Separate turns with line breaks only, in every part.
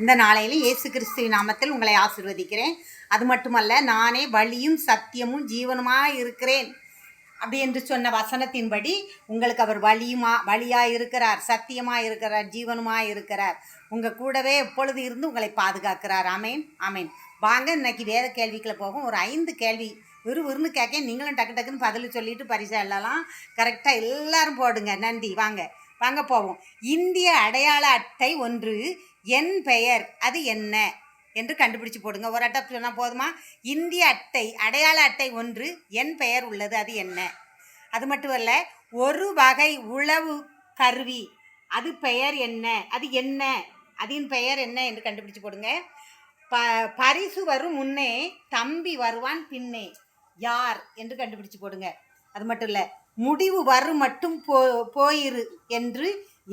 இந்த நாளையில் இயேசு கிறிஸ்துவின் நாமத்தில் உங்களை ஆசீர்வதிக்கிறேன். அது மட்டுமல்ல, நானே வழியும் சத்தியமும் ஜீவனுமாக இருக்கிறேன் அப்படி என்று சொன்ன வசனத்தின்படி உங்களுக்கு அவர் வழியாக இருக்கிறார், சத்தியமாக இருக்கிறார், ஜீவனுமாக இருக்கிறார். உங்கள் கூடவே எப்பொழுது இருந்து உங்களை பாதுகாக்கிறார். ஆமேன் ஆமேன். வாங்க இன்னைக்கு வேத கேள்விக்குள்ள போகும். ஒரு 5 கேள்வி விறுவிறுன்னு கேட்க, நீங்களும் டக்கு டக்குன்னு பதில் சொல்லிட்டு பரிசு எல்லாம் கரெக்டாக எல்லாரும் போடுங்க. நன்றி. வாங்க போவோம். இந்திய அடையாள அட்டை ஒன்று, என் பெயர் அது என்ன என்று கண்டுபிடிச்சு போடுங்க. ஒரு அட்டை சொன்னால் போதுமா? இந்திய அடையாள அட்டை ஒன்று, என் பெயர் உள்ளது, அது என்ன? அது மட்டும் இல்லை, ஒரு வகை உளவு கருவி, அது பெயர் என்ன, அது என்ன, அதன் பெயர் என்ன என்று கண்டுபிடிச்சு போடுங்க. பரிசு வரும் முன்னே தம்பி வருவான் பின்னே, யார் என்று கண்டுபிடிச்சு போடுங்க. அது மட்டும் இல்லை, முடிவு வரும் மட்டும் போயிரு என்று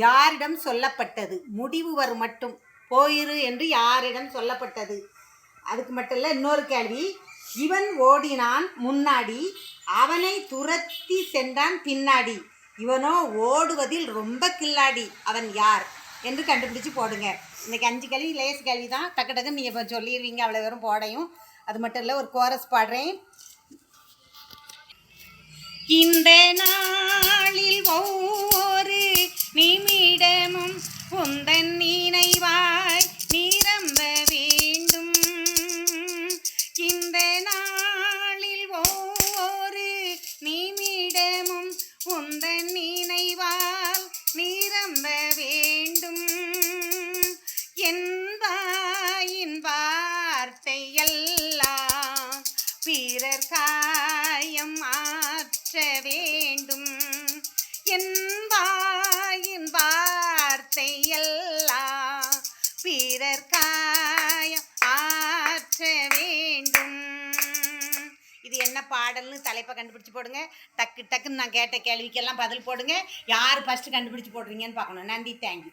யாரிடம் சொல்லப்பட்டது? முடிவு வரும் மட்டும் போயிரு என்று யாரிடம் சொல்லப்பட்டது? அதுக்கு மட்டும் இல்லை, இன்னொரு கேள்வி, இவன் ஓடினான் முன்னாடி, அவனை துரத்தி சென்றான் பின்னாடி, இவனோ ஓடுவதில் ரொம்ப கில்லாடி, அவன் யார் என்று கண்டுபிடிச்சு போடுங்க. இன்றைக்கி 5 கேள்வி லேஸ் கேள்வி தான். டக்கு டக்குன்னு நீங்கள் இப்போ சொல்லிடுவீங்க, அவ்வளோ வெறும் போடையும். அது மட்டும் இல்லை, ஒரு கோரஸ் பாடுறேன். இந்த நாளில் ஒவ்வொரு நிமிடமும் உந்தன் நினைவாய் நிரம்ப வேண்டும். இந்த நாளில் ஒவ்வொரு நிமிடமும் உந்தன் நினைவால் நிரம்ப வேண்டும். என் வாயின் வார்த்தை எல்லாம் பிறர் காயம் ஆற்ற வேண்டும். என் வாயின் வார்த்தை எல்லாம் பிறர் காயம் ஆற்ற வேண்டும். இது என்ன பாடல்னு தலைப்பை கண்டுபிடிச்சு போடுங்க. டக்குன்னு நான் கேட்ட கேள்விக்கெல்லாம் பதில் போடுங்க. யார் ஃபஸ்ட்டு கண்டுபிடிச்சு போடுறீங்கன்னு பார்க்கணும். நன்றி, தேங்க்யூ.